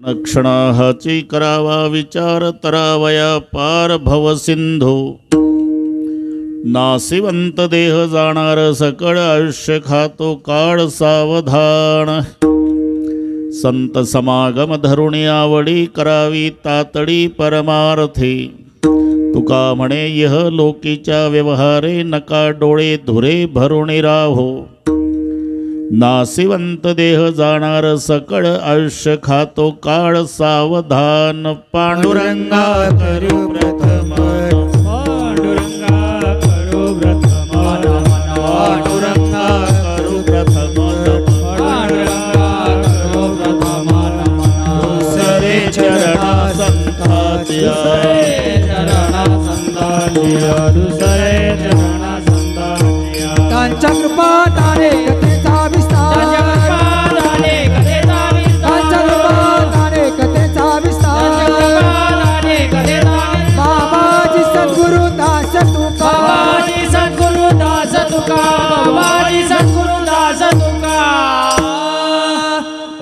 क्षणाहाची करावा विचार तरावया पार भव सिंधू नासिवंत देह जाणार सकळ आयुष्य खातो काळ सावधान संत समागम धरुणी आवडी करावी तातडी परमार्थी तुका म्हणे यह लोकीच्या व्यवहारे नका डोळे धुरे भरुणी राहो नासिवंत देह जाणार सकळ आयुष्य खातो काळ सावधान पांडुरंगा करू प्रथम पांडुरंगा करू प्रथम पांडुरंगा करू प्रथम पांडुरंगा करू प्रथम दुसरे चरणा संतांच्या चरणा संतांच्या दुसरे चरणा संतांच्या त्यांच्या कृपा तारे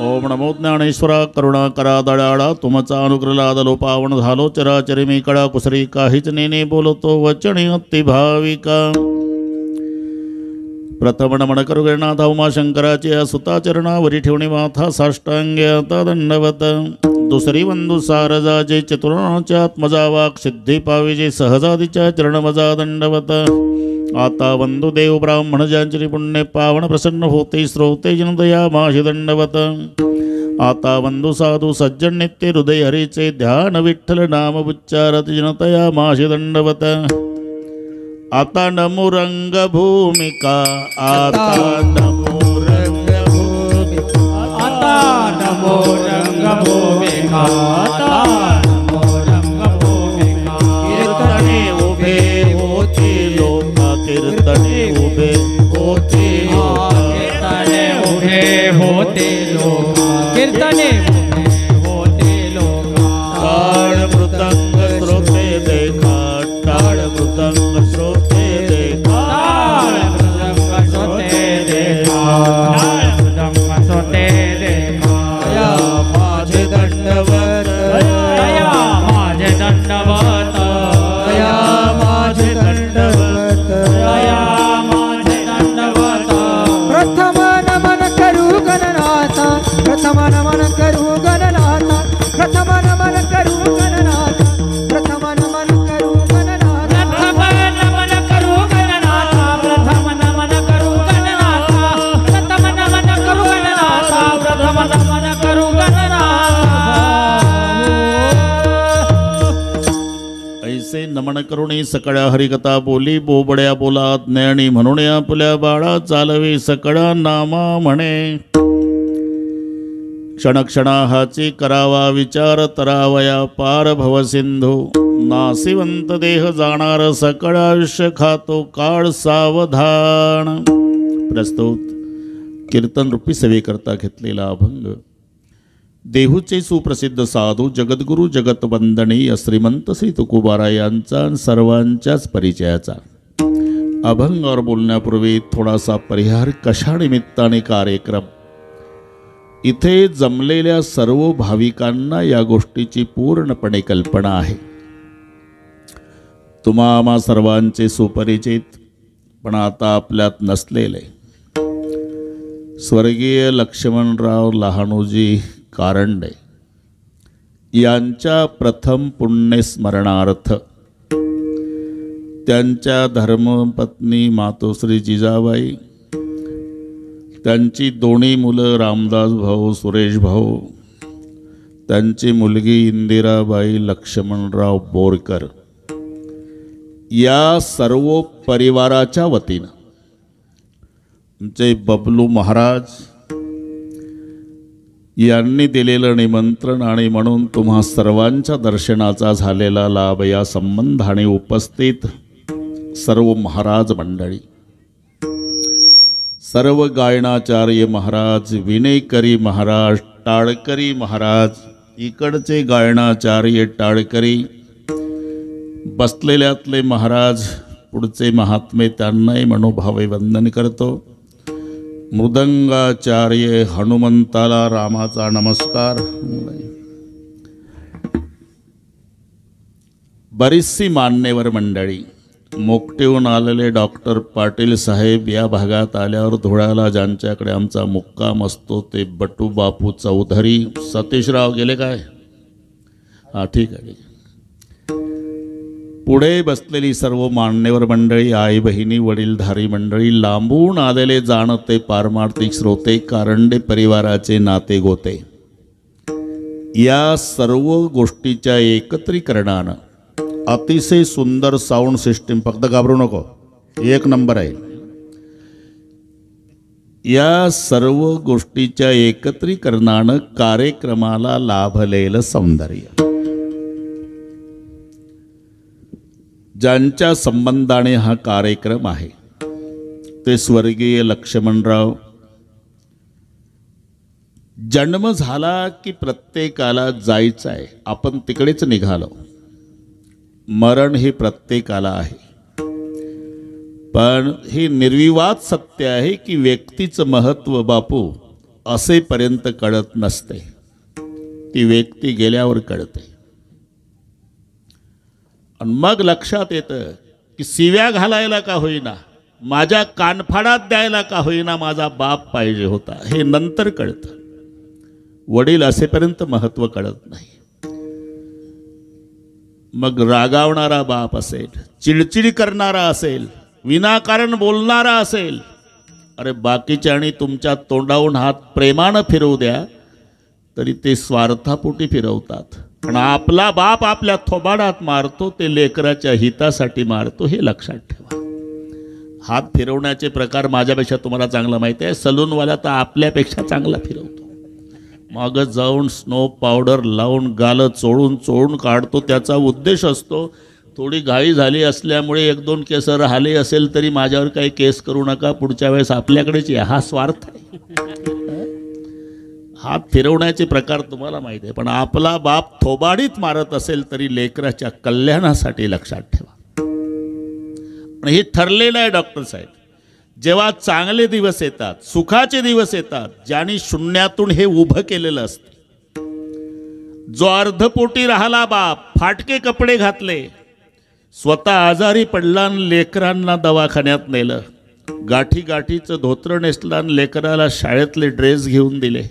ओम नमो ज्ञानेश्वरा करुणा करा दयाळा तुमचा अनुग्रह लादलो पावन झालो चराचरी मी कळा कुसरी काहीच नेने बोलतो वचनी अति भाविका प्रथम नमन करू गणनाथ उमाशंकराची सुताचरणावरी ठेवणी माथा साष्टांगे आता दंडवत दुसरी वंदू सारजाचे चतुर्णाच्या आत्मजा वाक सिद्धी पाविजे सहजादीच्या चरणमजा दंडवत आता वंदू देव ब्राह्मण ज्यांची पुण्य पावन प्रसन्न होते श्रोते जनदया माशी दंडवत आता वंदू साधू सज्जन नित्य हृदय हरीचे ध्यान विठ्ठल नाम उच्चारत जनतया माशी दंडवत आता नमो रंग भूमिका आता नमो रंग भूमिका आता नमो रंग भूमिका आता नमो रंग भूमिका कीर्तने उभे होते लोक कीर्तने उभे होते कीर्तने उभे होते लोक कीर्तने उभे होते लोक टाळ मृदंग श्रोते देखा टाळ मृदंग श्रोते देखा टाळ मृदंग श्रोते देखा टाळ मृदंग श्रोते देखा दया माझे दंडवत दया माझे दंडवत दया माझे दंडवत दया माझे दंडवत प्रथम नमन करू गणनाथ प्रथम नमन करू गणनाथ प्रथम नमन करू गणनाथ प्रथम नमन करू गणनाथ प्रथम नमन करू गणनाथ प्रथम नमन करू गणनाथ प्रथम नमन करू गणनाथ प्रथम नमन करू गणनाथ ऐसे नमन करुणी सकळ्या हरिकथा बोली बोबड्या बोला ज्ञानी म्हणून आपल्या बाळा चालवी सकळा नामा म्हणे क्षणक्षणा हाची करावा विचार तरावया पार भव सिंधू नासिवंत देह जाणार सकळ आयुष्य खातो काळ सावधान प्रस्तुत कीर्तन रूपी सेवेकरता घेतलेला अभंग देहूचे सुप्रसिद्ध साधू जगद्गुरु जगतवंदनीय श्रीमंत श्री तुकोबारा यांचा सर्वांच्याच परिचयाचा अभंगावर बोलण्यापूर्वी थोडासा परिहार कशा निमित्ताने कार्यक्रम इथे जमलेल्या सर्व भाविकांना या गोष्टीची पूर्णपणे कल्पना आहे तुम्हा आम्हा सर्वांचे सुपरिचित पण आता आपल्यात नसलेले स्वर्गीय लक्ष्मणराव लहानोजी कारंडे यांच्या प्रथम पुण्यस्मरणार्थ त्यांच्या धर्मपत्नी मातोश्री जिजाबाई त्यांची दोन्ही मुलं रामदास भाऊ सुरेश भाऊ त्यांची मुलगी इंदिराबाई लक्ष्मणराव बोरकर या सर्व परिवाराच्या वतीनं आमचे बबलू महाराज यांनी दिलेलं निमंत्रण आणि म्हणून तुम्हा सर्वांच्या दर्शनाचा झालेला लाभ या संबंधाने उपस्थित सर्व महाराज मंडळी सर्व गायनाचार्य महाराज विनेकरी महाराज टाळकरी महाराज इकडचे गायनाचार्य टाळकरी बसलेल्यातले महाराज पुढचे महात्मे त्यांनाही मनोभावे वंदन करतो मृदंगाचार्य हनुमंताला रामाचा नमस्कार बरीचशी मान्यवर मंडळी, मोकटेहून आलेले डॉक्टर पाटील साहेब या भागात आल्यावर धुळ्याला ज्यांच्याकडे आमचा मुक्काम असतो ते बटू बापू चौधरी. सतीशराव गेले काय? हां ठीक आहे. पुढे बसलेली सर्व मान्यवर मंडळी, आई बहिणी, वडीलधारी मंडळी, लांबून आलेले जाणते पारमार्थिक श्रोते, कारंडे परिवाराचे नाते गोते, या सर्व गोष्टीच्या एकत्रीकरणानं अतिशय सुंदर साऊंड सिस्टीम, फक्त घाबरू नको, एक नंबर आहे. या सर्व गोष्टीच्या एकत्रीकरणानं कार्यक्रमाला लाभलेलं सौंदर्य, ज्यांच्या संबंधाने हा कार्यक्रम आहे ते स्वर्गीय लक्ष्मणराव. जन्म झाला की प्रत्येकाला जायचं आहे, आपण तिकडेच निघालो. मरण हे प्रत्येकाला आहे, पण हे निर्विवाद सत्य आहे की व्यक्तीचं महत्त्व बापू असेपर्यंत कळत नसते, ती व्यक्ती गेल्यावर कळते. आणि मग लक्षात येतं की शिव्या घालायला का होईना, माझ्या कानफाडात द्यायला का होईना माझा बाप पाहिजे होता, हे नंतर कळतं. वडील असेपर्यंत महत्त्व कळत नाही. मग रागावणारा बाप असेल, चिडचिड करणारा असेल, विनाकारण बोलणारा असेल, अरे बाकीच्या आणि तुमच्या तोंडावून हात प्रेमानं फिरवू द्या तरी ते स्वार्थापोटी फिरवतात. पण आपला बाप आपल्या थोबाडात मारतो ते लेकराच्या हितासाठी मारतो, हे लक्षात ठेवा. हात फिरवण्याचे प्रकार माझ्यापेक्षा तुम्हाला चांगला माहिती आहे. सलूनवाला तर आपल्यापेक्षा चांगला फिरवतो. मग जाऊन स्नो पावडर लावून गालं चोळून चोळून काढतो. त्याचा उद्देश असतो थोडी घाई झाली असल्यामुळे एक दोन केस राहिले असेल तरी माझ्यावर काही केस करू नका, पुढच्या वेळेस आपल्याकडेच या. हा स्वार्थ आहे. हात फिरवण्याचे प्रकार तुम्हाला माहिती आहे, पण आपला बाप थोबाडीत मारत असेल तरी लेकराच्या कल्याणासाठी लक्षात ठेवा. आणि हे ठरलेलं आहे डॉक्टर साहेब. जेव्हा चांगले दिवस येतात, सुखाचे दिवस येतात, ज्यांनी शून्यातून हे उभं केलेलं असतं, जो अर्धपोटी राहिला बाप, फाटके कपडे घातले, स्वतः आजारी पडला, लेकरांना दवाखान्यात नेलं, गाठी गाठीचं धोत्र नेसलं, लेकराला शाळेतले ड्रेस घेऊन दिले,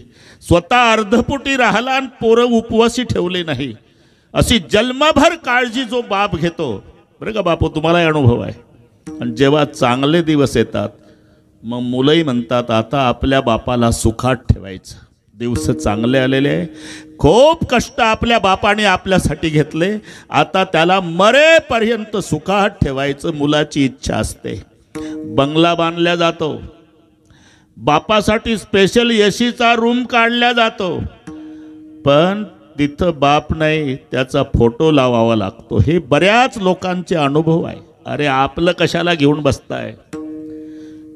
स्वतः अर्धपोटी राहिला आणि पोरं उपवासी ठेवले नाही, अशी जन्मभर काळजी जो बाप घेतो, बरं का बापू, तुम्हालाही अनुभव आहे. आणि जेव्हा चांगले दिवस येतात मग मुलंही म्हणतात आता आपल्या बापाला सुखात ठेवायचं. दिवस चांगले आलेले आहे, खूप कष्ट आपल्या बापाने आपल्यासाठी घेतले, आता त्याला मरेपर्यंत सुखात ठेवायचं मुलाची इच्छा असते. बंगला बांधला जातो, बापासाठी स्पेशल एसीचा रूम काढला जातो, पण तिथं बाप नाही, त्याचा फोटो लावावा लागतो. हे बऱ्याच लोकांचे अनुभव आहे. अरे आपलं कशाला घेऊन बसताय?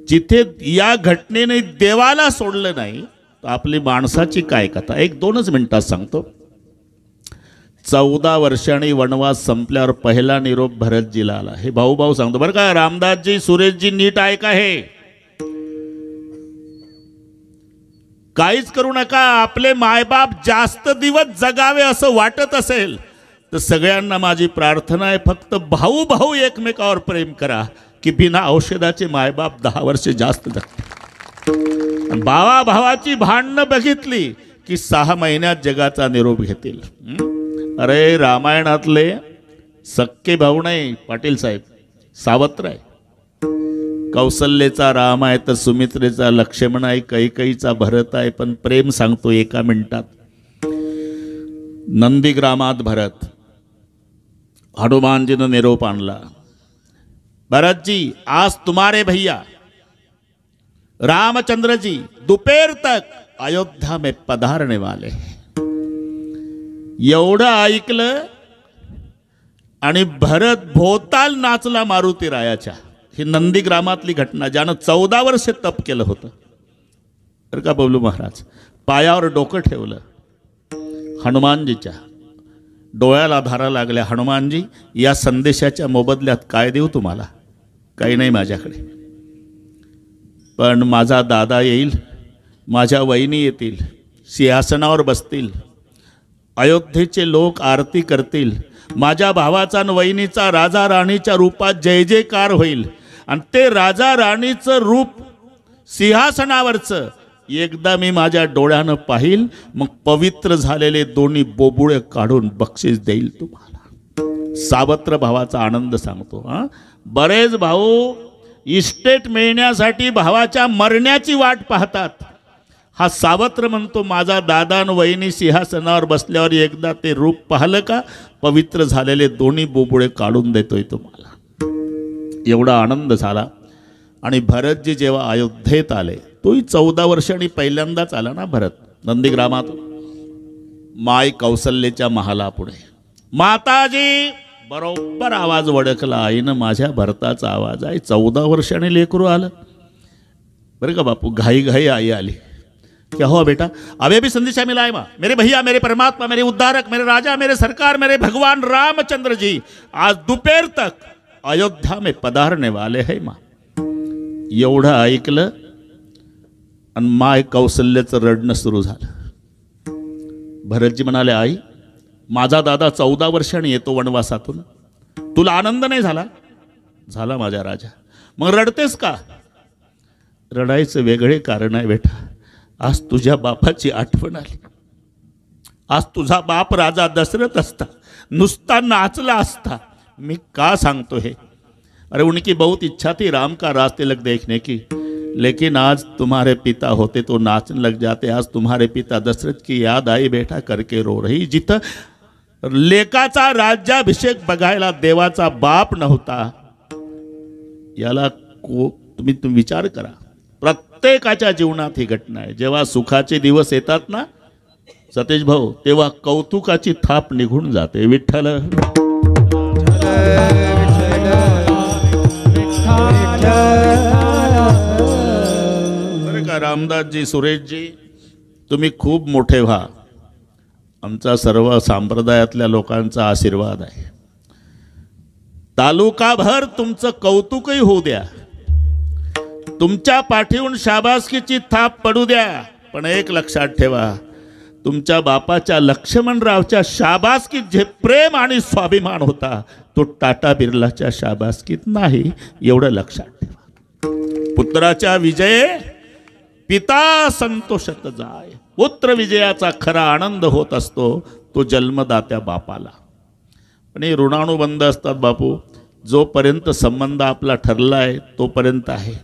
जिथे या घटनेने देवाला सोडलं नाही तर आपली माणसाची काय कथा. एक दोनच मिनिटात सांगतो. 14 वर्षांनी वनवास संपल्यावर पहिला निरोप भरतजीला आला. हे भाऊ भाऊ सांगतो बरं का, रामदासजी, सुरेशजी, नीट ऐका. हे काहीच करू नका. आपले मायबाप जास्त दिवस जगावे असं वाटत असेल तर सगळ्यांना माझी प्रार्थना आहे, फक्त भाऊ भाऊ एकमेकावर प्रेम करा की बिना औषधाचे मायबाप 10 वर्ष जास्त जगतील. भावा भावाची भांडणं बघितली की 6 महिन्यात जगाचा निरोप घेतील. अरे रामायणातले सक्के भाऊ नाही पाटील साहेब, सावत्र आहे. कौसल्येचा राम आहे तर सुमित्रेचा लक्ष्मण आहे, कैकईचा भरत आहे. पण प्रेम सांगतो एका मिनिटात. नंदीग्रामात भरत, हनुमानजीनं निरोप आणला, भरत जी आज तुम्हारे भैया रामचंद्र जी दोपहर तक अयोध्या में पधारने वाले. एवढं ऐकलं आणि भरत भोवताल नाचला मारुती रायाच्या. ही नंदीग्रामातली घटना, ज्यानं 14 वर्ष तप केलं होतं बरं का बबलू महाराज. पायावर डोकं ठेवलं, हनुमानजीच्या डोळ्याला धारा लागल्या. हनुमानजी, या संदेशाच्या मोबदल्यात काय देऊ तुम्हाला? काही नाही माझ्याकडे, पण माझा दादा येईल, माझ्या वहिनी येतील, सिंहासनावर बसतील, अयोध्येचे लोक आरती करतील, माझ्या भावाचा आणि वहिनीचा राजा राणीच्या रूपात जय जयकार होईल आणि ते राजा राणीचं रूप सिंहासनावरचं एकदा मी माझ्या डोळ्यानं पाहिल, मग पवित्र झालेले दोन्ही बोबुळे काढून बक्षीस देईल तुम्हाला. सावत्र भावाचा आनंद सांगतो. बरेच भाऊ इस्टेट मिळण्यासाठी भावाच्या मरण्याची वाट पाहतात. हा सावत्र म्हणतो माझा दादा आणि वहिनी सिंहासनावर बसल्यावर एकदा ते रूप पाहिलं का पवित्र झालेले दोन्ही बोबुळे काढून देतोय तुम्हाला. एवढा आनंद झाला. आणि भरतजी जेव्हा अयोध्येत आले, तोही 14 वर्षांनी पहिल्यांदाच आला ना भरत, नंदीग्रामातून माय कौसल्याच्या महालापुढे. माताजी बरोबर आवाज वडकला, आईनं माझ्या भरताचा आवाज आहे. 14 वर्षांनी लेकरू आलं बरं का बापू. घाई घाई आई आली. क्या हुआ बेटा? अभी भी संदेशा मिला है माँ. मेरे भैया, मेरे परमात्मा, मेरे उद्धारक, मेरे राजा, मेरे सरकार, मेरे भगवान रामचंद्र जी आज दोपहर तक अयोध्या में पधारने वाले हैं माँ. एवढं ऐकलं आणि माय कौसल्याचं रडणं सुरू झालं. भरतजी म्हणाले, आई माझा दादा 14 वर्षांनी येतो वनवासातून, तुला आनंद नाही झाला? झाला माझ्या राजा. मग रडतेस का? रडायचं वेगळे कारण आहे बेटा. आज तुझ्या बापाची आठवण आली. आज तुझा बाप राजा दशरथ असता, नुसता नाचला असता. मी का सांगतो हे? अरे उनकी बहुत इच्छा थी राम का राज तिलक देखने की, लेकिन आज तुम्हारे पिता होते तो नाचने लग जाते. आज तुम्हारे पिता दशरथ की याद आई बेटा करके रो रही. जिथं लेकाचा राज्याभिषेक बघायला देवाचा बाप नव्हता, याला तुम्ही विचार करा. प्रत्येकाच्या जीवनात ही घटना आहे. जेव्हा सुखाचे दिवस येतात ना सतेज भाऊ, तेव्हा कौतुकाची थाप निघून जाते. विठ्ठल बरं का रामदासजी, सुरेशजी, तुम्ही खूप मोठे व्हा. आमचा सर्व संप्रदायातल्या लोकांचा आशीर्वाद आहे. तालुकाभर तुमचं कौतुकही होऊ द्या, तुमच्या पाठीहून शाबासकीची थाप पडू द्या. पण एक लक्षात ठेवा, तुमच्या बापाच्या लक्ष्मणरावच्या शाबासकीत जे प्रेम आणि स्वाभिमान होता तो टाटा बिर्लाच्या शाबासकीत नाही. एवढं लक्षात ठेवा. पुत्राच्या विजये पिता संतोषत जाय. पुत्र विजयाचा खरा आनंद होत असतो तो जन्मदात्या बापाला. पण हे ऋणानुबंध असतात बापू. जोपर्यंत संबंध आपला ठरला आहे तोपर्यंत आहे.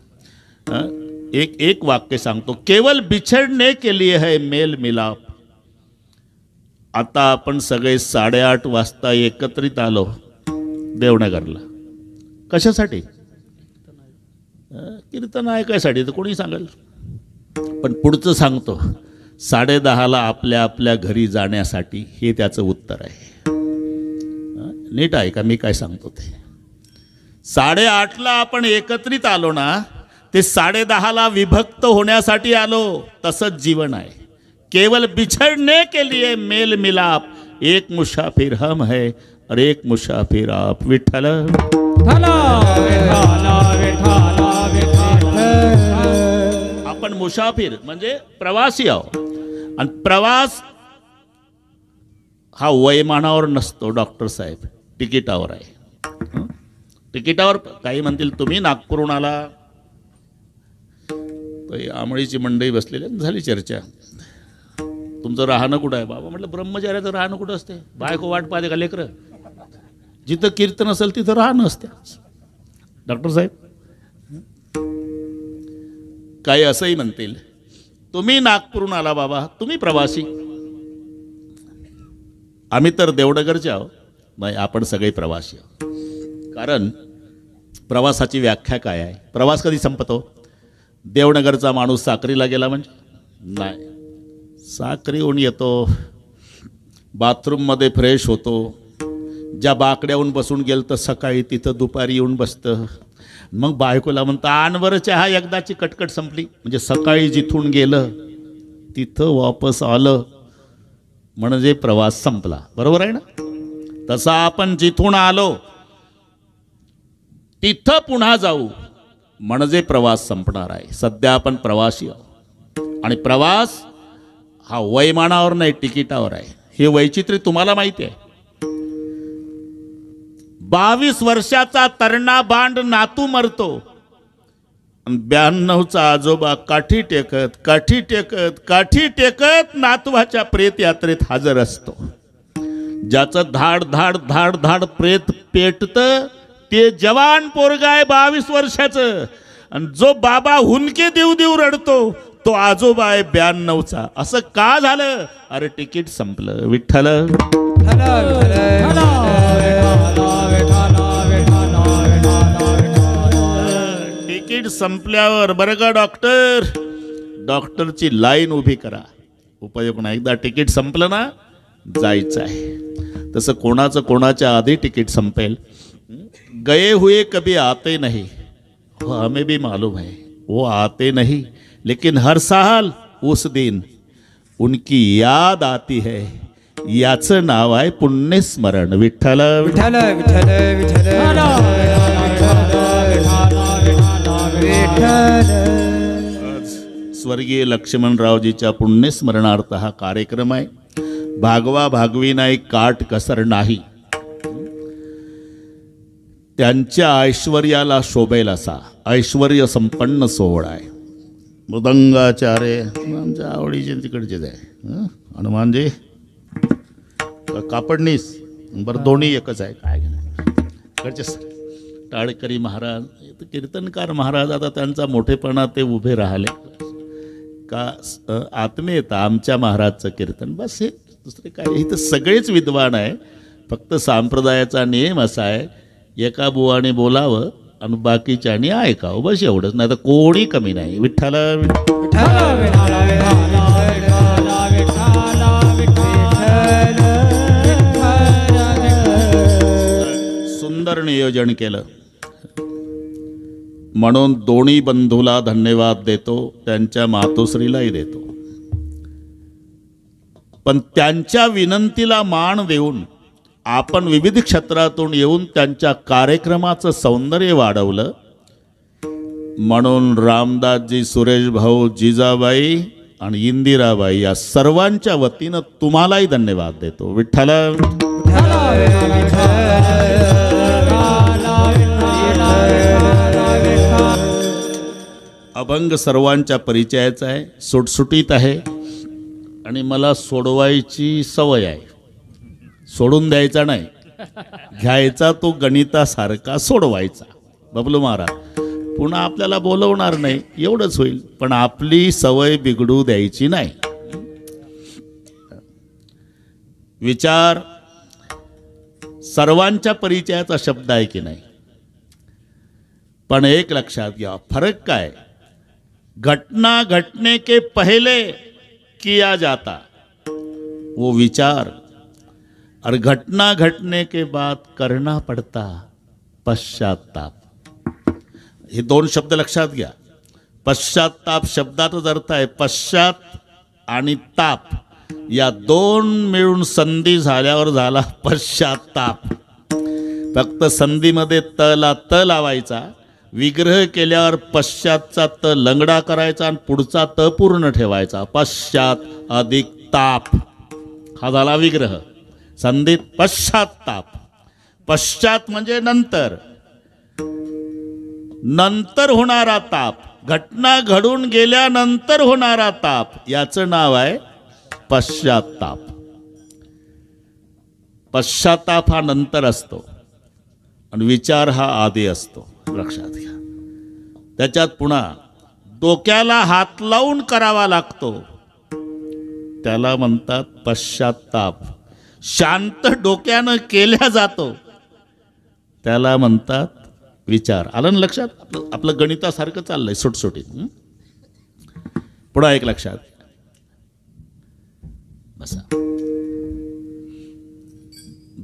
एक वाक्य सांगतो, केवल बिछड़ने के लिए है मेल मिलाप. आता आपण सगळे 8:30 वाजता एकत्रित आलो देवनगरला. कशासाठी? कीर्तन ऐकायसाठी तर कोणी सांगेल. पण पुढचं सांगतो, 10:30ला आपल्या आपल्या घरी जाण्यासाठी. हे त्याचं उत्तर आहे. नीट आहे का मी काय सांगतो ते? 8:30ला आपण एकत्रित आलो ना, ते 10:30ला विभक्त होण्यासाठी आलो. तसंच जीवन आहे. केवल बिछड़ने के लिए मेल मिलाप. एक मुसाफिर हम है और एक मुसाफिर आप. विठ्ठल आपण मुसाफिर म्हणजे प्रवासी आहोत. आणि प्रवास हा वयमानावर नसतो डॉक्टर साहेब, तिकिटावर आहे. तिकिटावर काही म्हणतील तुम्ही नागपूरहून आला. आमळीची मंडई बसलेली झाली चर्चा. तुमचं राहणं कुठं आहे? बाबा म्हटलं ब्रह्मचार्याचं राहणं कुठं असते? बायको वाट पाहते का लेकरं? जिथं कीर्तन असेल तिथं राहणं असते. डॉक्टर साहेब काही असंही म्हणतील, तुम्ही नागपूरहून आला बाबा, तुम्ही प्रवासी. आम्ही तर देवनगरचे आहोत. नाही, आपण सगळे प्रवासी आहोत. कारण प्रवासाची व्याख्या काय आहे? प्रवास कधी संपतो? देवनगरचा माणूस साक्रीला गेला म्हणजे नाही. साक्रीहून येतो, बाथरूममध्ये फ्रेश होतो. ज्या बाकड्याहून बसून गेलं तर सकाळी तिथं दुपारी येऊन बसतं. मग बायकोला म्हणतं आण चहा, एकदाची कटकट संपली. म्हणजे सकाळी जिथून गेलं तिथं वापस आलं म्हणजे प्रवास संपला. बरोबर आहे ना? तसा आपण जिथून आलो तिथं पुन्हा जाऊ म्हणजे प्रवास संपणार आहे. सध्या आपण प्रवासी आहोत आणि प्रवास हा वयमानावर नाही तिकिटावर आहे. हे वैचित्र्य तुम्हाला माहिती आहे. 22 वर्षाचा तरणा बांड नातू मरतो, 92चा आजोबा काठी टेकत नातवाच्या प्रेत यात्रेत हजर असतो. ज्याचं धाड धाड धाड धाड प्रेत पेटतं ते जवान पोरगा आहे 22 वर्षाचं, आणि जो बाबा हुंदके देऊ देऊ रडतो तो आजोबा आहे 92चा. असं का झालं? अरे तिकीट संपलं. विठ्ठल तिकीट संपल्यावर बरं का डॉक्टरची लाईन उभी करा. उपयोग नाही. एकदा तिकीट संपलं ना जायचं आहे. तसं कोणाच्या आधी तिकीट संपेल. गए हुए कभी आते नहीं, वो हमें भी मालूम है वो आते नहीं, लेकिन हर साल उस दिन उनकी याद आती है. याचं नाव आहे पुण्यस्मरण. विठ्ठल विठ्ठल विठ्ठल विठ्ठल आज स्वर्गीय लक्ष्मणरावजीच्या पुण्यस्मरणार्थ हा कार्यक्रम आहे. भागवा भागवी नाही काट कसर नाही. त्यांच्या ऐश्वर्याला शोभेल असा ऐश्वर्य संपन्न सोहळा आहे. मृदंगाचार्य आमच्या आवडीचे तिकडचेच आहे. हनुमानजी कापडनीस बरं दोन्ही एकच आहे. काय इकडचे टाळकरी महाराज कीर्तनकार महाराज. आता त्यांचा मोठेपणा ते उभे राहिले का आत्मीयता आमच्या महाराजचं कीर्तन बस. हे दुसरे काय. इथं सगळेच विद्वान आहे. फक्त संप्रदायाचा नियम असा आहे एका बुवाने बोलावं आणि बाकीच्यानी ऐकावं बस एवढंच. नाही तर कोणी कमी नाही. विठ्ठल सुंदर नियोजन केलं म्हणून दोन्ही बंधूला धन्यवाद देतो. त्यांच्या मातोश्रीलाही देतो. पण त्यांच्या विनंतीला मान देऊन आपण विविध क्षेत्रातून येऊन त्यांच्या कार्यक्रमाचं सौंदर्य वाढवलं. म्हणून रामदासजी, सुरेश भाऊ, जिजाबाई आणि इंदिराबाई या सर्वांच्या वतीनं तुम्हालाही धन्यवाद देतो. विठ्ठल अभंग सर्वांच्या परिचयाचा आहे, सुटसुटीत आहे आणि मला सोडवायची सवय आहे. सोडून द्यायचा नाही, घ्यायचा तो गणितासारखा सोडवायचा. बबलू महाराज पुन्हा आपल्याला बोलवणार नाही एवढंच होईल, पण आपली सवय बिघडू द्यायची नाही. विचार सर्वांच्या परिचयाचा शब्द आहे की नाही, पण एक लक्षात घ्या फरक काय. घटना घटने के पहले किया जाता वो विचार, और घटना घटने के बाद करना पड़ता पश्चाताप. हे दोन शब्द लक्षात घ्या. पश्चाताप शब्दातच अर्थ आहे पश्चात आणि ताप, या दोन मिळून संधी झाल्यावर झाला पश्चाताप. फक्त संधीमध्ये तला त लावायचा, विग्रह केल्यावर पश्चातचा त लंगडा करायचा आणि पुढचा त पूर्ण ठेवायचा. पश्चात अधिक ताप हा झाला विग्रह. संधीत पश्चाताप. पश्चात म्हणजे नंतर, नंतर होणारा ताप, घटना घडून गेल्यानंतर होणारा ताप, याचं नाव आहे पश्चाताप. पश्चाताप हा नंतर असतो आणि विचार हा आधी असतो. लक्षात घ्या. त्याच्यात पुन्हा डोक्याला हात लावून करावा लागतो, त्याला म्हणतात पश्चाताप. शांत डोक्यानं केल्या जातो त्याला म्हणतात विचार. आलं ना लक्षात. आपलं गणितासारखं चाललंय सुटसुटीत. पुन्हा एक लक्षात बसा.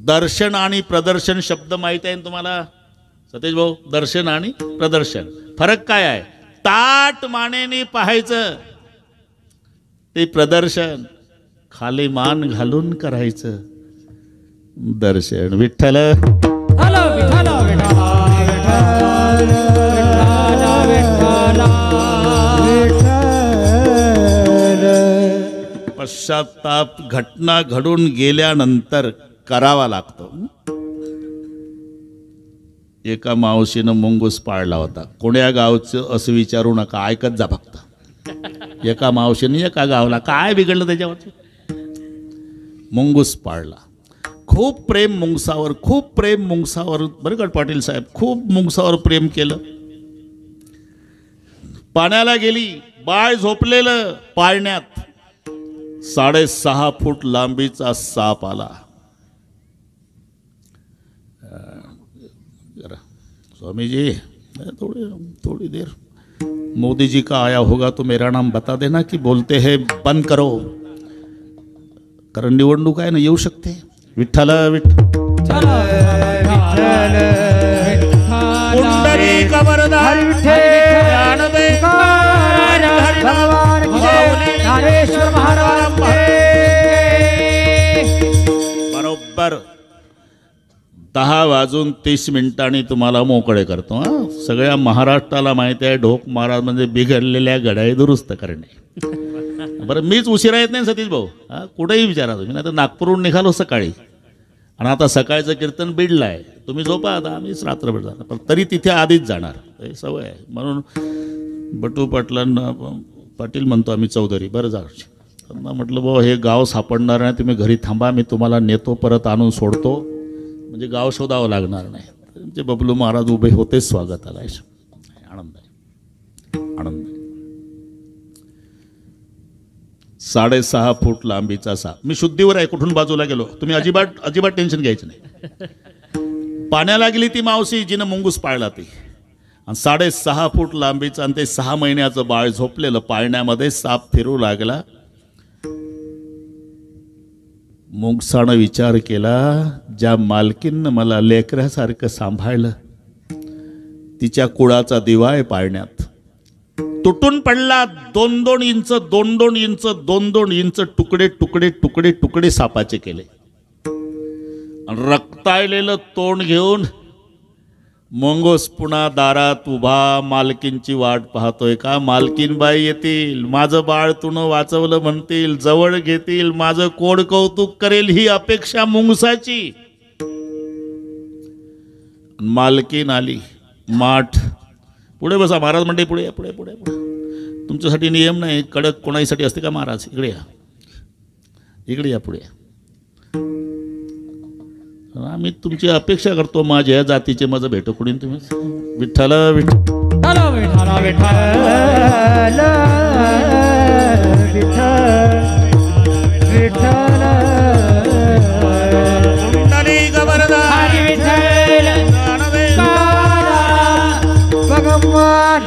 दर्शन आणि प्रदर्शन शब्द माहित आहे तुम्हाला सतेज भाऊ. दर्शन आणि प्रदर्शन फरक काय आहे. ताट मानेने पाहायचं ते प्रदर्शन, खाली मान घालून करायचं दर्शन. विठ्ठल पश्चाताप घटना घडून गेल्यानंतर करावा लागतो. एका मावशीनं मुंगूस पाळला होता. कोण्या गावचं असं विचारू नका, ऐकत जा फक्त. एका मावशीने एका गावला काय बिघडलं त्याच्यावर, मुंगूस पाळला. खूप प्रेम मुंगसावर, खूप प्रेम मुंगसावर. बरं का पाटील साहेब, खूप मुंगसावर प्रेम केलं. पाण्याला गेली, बाळ झोपलेलं पाळण्यात. 6.5 फूट लांबीचा साप आला. स्वामी जी थोड़ी देर, मोदी जी का आया होगा तो मेरा नाम बता देना कि बोलते हैं बंद करो, कारण निवडणूक आहे ना, येऊ शकते. विठ्ठल विठ्ठल पुंडरीक वरदान ज्ञानदेव भगवान ज्ञानेश्वर महाराज. बरोबर 10:30 तुम्हाला मोकळे करतो. सगळ्या महाराष्ट्राला माहिती आहे ढोक महाराज म्हणजे बिघडलेल्या घड्याळी दुरुस्त करणे. बरं, मीच उशिरा येत नाही सतीश भाऊ, कुठेही विचारा तुम्ही. नाही तर नागपूरहून निघालो सकाळी, आणि आता सकाळचं कीर्तन बीडला आहे. तुम्ही झोपा, आता आम्हीच रात्रभर जाणार, पण तरी तिथे आधीच जाणार, हे सवय आहे. म्हणून बटू पाटील म्हणतो आम्ही चौधरी, बरं जा. त्यांना म्हटलं भाऊ हे गाव सापडणार नाही, तुम्ही घरी थांबा, मी तुम्हाला नेतो, परत आणून सोडतो, म्हणजे गाव शोधावं लागणार नाही. त्यांचे बबलू महाराज उभे होते स्वागताला. आनंद आहे, आनंद आहे. 6.5 फूट लांबीचा साप. मी शुद्धीवर आहे, कुठून बाजूला गेलो, तुम्ही अजिबात टेन्शन घ्यायचं नाही. पाण्याला गेली ती मावशी जिनं मुंगूस पाळला ती, आणि 6.5 फूट लांबीचं आणि ते 6 महिन्याचं बाळ झोपलेलं पाळण्यामध्ये. साप फिरू लागला. मुंगसानं विचार केला, ज्या मालकीनं मला लेकरासारखं सांभाळलं तिच्या कुळाचा दिवा आहे पाळण्यात. तुटून पडला. 2-2 इंच 2-2 इंच 2-2 इंच तुकडे तुकडे तुकडे तुकडे सापाचे केले. रक्ताळलेलं तोंड घेऊन मुंगूस पुन्हा दारात उभा मालकींची वाट पाहतोय. का मालकीनबाई येतील, माझं बाळ तुनं वाचवलं म्हणतील, जवळ घेतील, माझं कोड कौतुक करेल, ही अपेक्षा मुंगसाची. मालकीन आली. माठ पुढे बसा महाराज म्हणते, पुढे पुढे पुढे पुढे. तुमच्यासाठी नियम नाही कडक, कोणासाठी असते का महाराज? इकडे या, इकडे या, पुढे या. आम्ही तुमची अपेक्षा करतो, माझ्या जातीचे माझं भेटो कुणी तुम्ही. विठ्ठल विठ्ठल विठ्ठल विठ्ठल भगवान.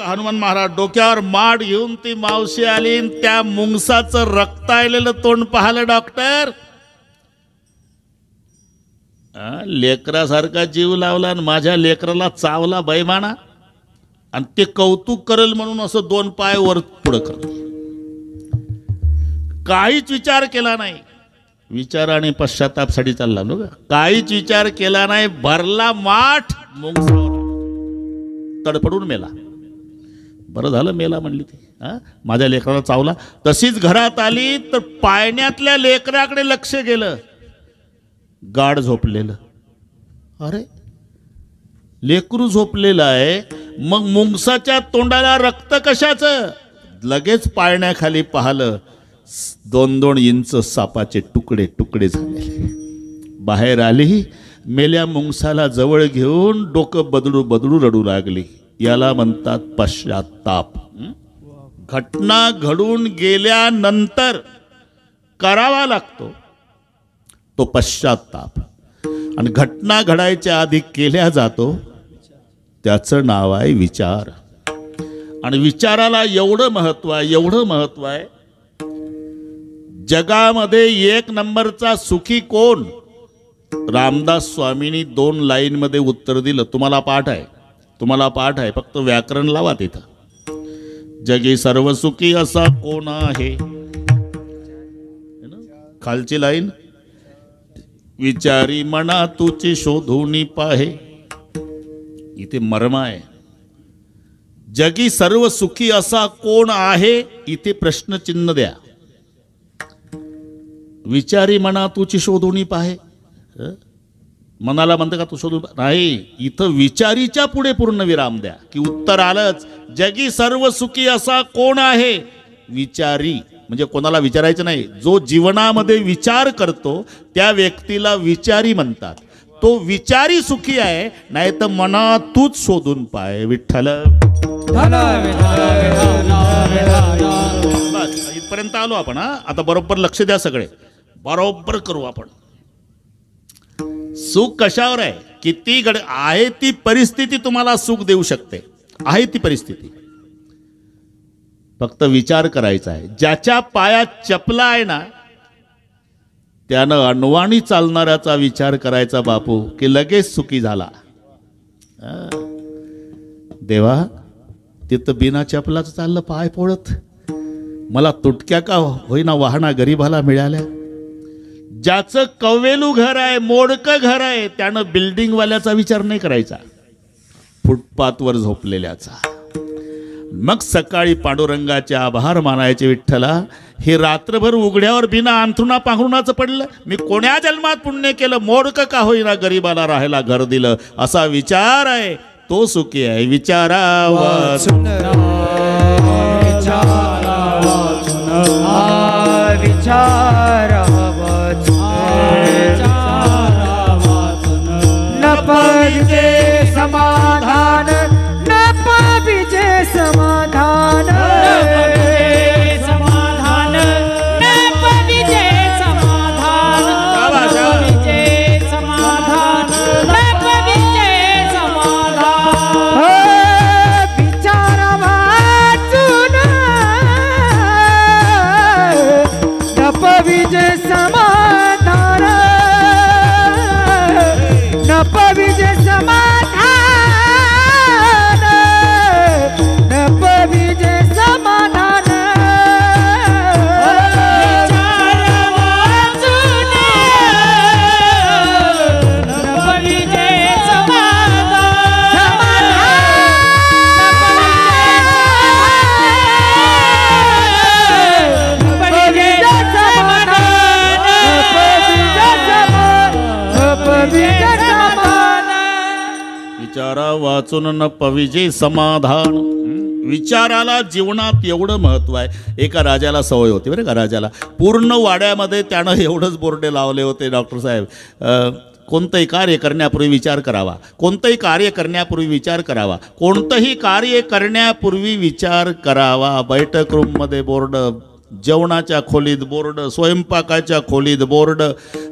हनुमान महाराज डोक्यावर माठ घेऊन ती मावशी आली. त्या मुंगसाचं रक्ताळलेलं तोंड पाहिलं डॉक्टर. लेकरासारखा जीव लावला आणि माझ्या लेकराला चावला बैमाना, आणि ते कौतुक करेल म्हणून असं 2 पाय वर पुढं करते. काहीच विचार केला नाही. विचार आणि पश्चातापसाठी चालला नो, काहीच विचार केला नाही. भरला माठ मुंगसावर, तडफडून मेला. बरं झालं मेला म्हणली ती. माझ्या लेकराला चावला. तशीच घरात आली तर पाळण्यातल्या लेकराकडे लक्ष गेलं. गाढ झोपलेलं. अरे लेकरू झोपलेलं आहे, मग मुंगसाच्या तोंडाला रक्त कशाचं? लगेच पाळण्याखाली पाहिलं, 2-2 इंच सापाचे तुकडे तुकडे झालेले. बाहेर आली, मेल्या मुंगसाला जवळ घेऊन डोकं बदलू बदलू रडू लागली. याला म्हणतात पश्चाताप. घटना घडून गेल्यानंतर करावा लागतो तो पश्चाताप, आणि घटना घडायच्या आधी केल्या जातो त्याचं नाव आहे विचार. आणि विचाराला एवढं महत्व आहे, एवढं महत्व आहे. जगामध्ये 1 नंबरचा सुखी कोण? रामदास स्वामींनी 2 लाईनमध्ये उत्तर दिलं. तुम्हाला पाठ आहे, तुम्हाला पाठ आहे, फक्त व्याकरण लावा तिथं. जगी सर्व सुखी असा कोण आहे? खालची लाईन, विचारी मना तुची शोधून पाहे. इथे मर्म आहे. जगी सर्व सुखी असा कोण आहे? इथे प्रश्नचिन्ह द्या. विचारी मना तुची शोधून पाहे. मनाला म्हणतं का तू शोधून नाही, इथं विचारीच्या पुढे पूर्ण विराम द्या की उत्तर आलंच. जगी सर्व सुखी असा कोण आहे? विचारी. म्हणजे कोणाला विचारायचं नाही, जो जीवनामध्ये विचार करतो त्या व्यक्तीला विचारी म्हणतात. तो विचारी सुखी आहे, नाही तर मनातूच शोधून पाय. विठ्ठल बस इथपर्यंत आलो आपण. आता बरोबर लक्ष द्या, सगळे बरोबर करू आपण. सुख कशावर आहे? किती आहे ती परिस्थिती तुम्हाला सुख देऊ शकते. आहे ती परिस्थिती, फक्त विचार करायचा आहे. ज्याच्या पायात चपला आहे ना, त्यानं अनवाणी चालणाऱ्याचा विचार करायचा बापू, की लगेच सुखी झाला. देवा, तिथं बिना चपलाचं चाललं पाय पोळत, मला तुटक्या का होईना वाहना गरीबाला मिळाल्या. ज्याचं कवेलू घर आहे, मोडकं घर आहे, त्यानं बिल्डिंगवाल्याचा विचार नाही करायचा, फुटपाथवर झोपलेल्याचा. मग सकाळी पांडुरंगाचे आभार मानायचे. विठ्ठला, हे रात्रभर उघड्यावर बिना अंथरुणा पांघरुणाचं पडलं, मी कोण्या जन्मात पुण्य केलं, मोडकं का होईना गरीबाला राहायला घर दिलं, असा विचार आहे तो सुखी आहे. विचारावा न पाहिजे समाधान, न पाहिजे समाधान, समाधान न पाहिजे समाधान, समाधान न पाहिजे समाधान. विचार वाचून न पाहिजे समाधान, न पाहिजे समाधान, न पाहिजे समाधान. विचार वाचून न पाहिजे समाधान, न पाहिजे समाधान, विचारा वाचून न पविजे समाधान. विचाराला जीवनात एवढं महत्व आहे. एका राजाला सवय होती बरं का, राजाला पूर्ण वाड्यामध्ये त्यानं एवढंच बोर्डे लावले होते, डॉक्टर साहेब, कोणतंही कार्य करण्यापूर्वी विचार करावा, कोणतंही कार्य करण्यापूर्वी विचार करावा, कोणतंही कार्य करण्यापूर्वी विचार करावा. बैठक रूममध्ये बोर्ड, जेवणाच्या खोलीत बोर्ड, स्वयंपाकाच्या खोलीत बोर्ड,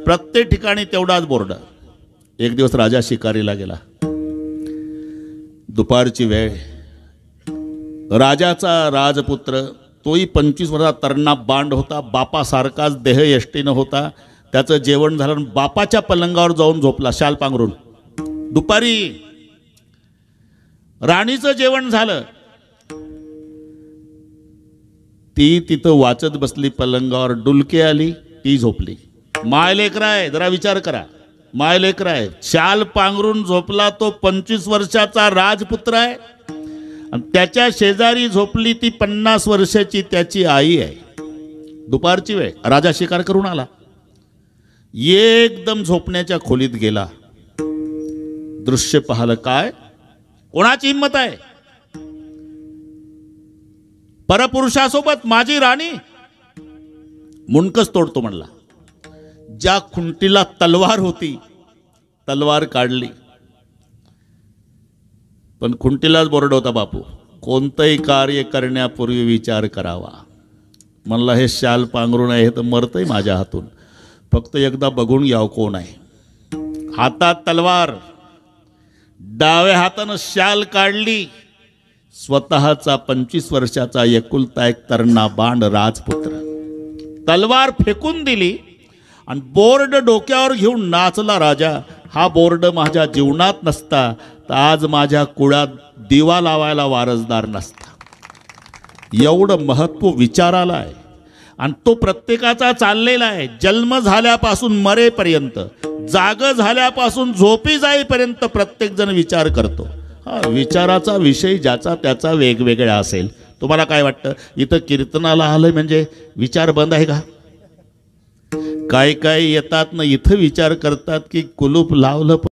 प्रत्येक ठिकाणी तेवढाच बोर्ड. एक दिवस राजा शिकारीला गेला. दुपारची वेळ. राजाचा राजपुत्र, तोही 25 वर्षाचा तरणा बांड होता, बापासारखाच देह यष्टीनं होता. त्याचं जेवण झालं, बापाच्या पलंगावर जाऊन झोपला शाल पांघरून. दुपारी राणीचं जेवण झालं, ती तिथं वाचत बसली पलंगावर, डुलके आली, ती झोपली. माय लेकराय, जरा विचार करा, माय लेकराय, शाल पांघरून झोपला तो 25 वर्षाचा राजपुत्र आहे, आणि त्याच्या शेजारी झोपली ती 50 वर्षाची त्याची आई आहे. दुपारची वेळ, राजा शिकार करून आला, एकदम झोपण्याच्या खोलीत गेला. दृश्य पाहिलं, काय कोणाची हिंमत आहे? परपुरुषासोबत माझी राणी. मुंडकच तोडतो म्हणला. ज्या खुंटीला तलवार होती, तलवार काढली, पण खुंटीलाच बोर्ड होता, बापू, कोणतंही कार्य करण्यापूर्वी विचार करावा. म्हणला, हे शाल पांघरून आहे तर मरतंय माझ्या हातून, फक्त एकदा बघून घ्यावं कोण आहे. हातात तलवार, डाव्या हातानं शाल काढली. स्वतःचा 25 वर्षाचा एकुलता एक तरणा बांड राजपुत्र, तलवार फेकून दिली आणि बोर्ड डोक्यावर घेऊन नाचला राजा. हा बोर्ड माझ्या जीवनात नसता तर आज माझ्या कुळात दिवा लावायला वारसदार नसता. एवढं महत्त्व विचाराला आहे, आणि तो प्रत्येकाचा चाललेला आहे. जन्म झाल्यापासून मरेपर्यंत, जाग झाल्यापासून झोपी जाईपर्यंत प्रत्येक जण विचार करतो. हा विचाराचा विषय ज्याचा त्याचा वेगवेगळा असेल. तुम्हाला काय वाटतं, इथं कीर्तनाला आलं म्हणजे विचार बंद आहे का? काय काय येतात ना इथं विचार करतात की कुलूप लावलं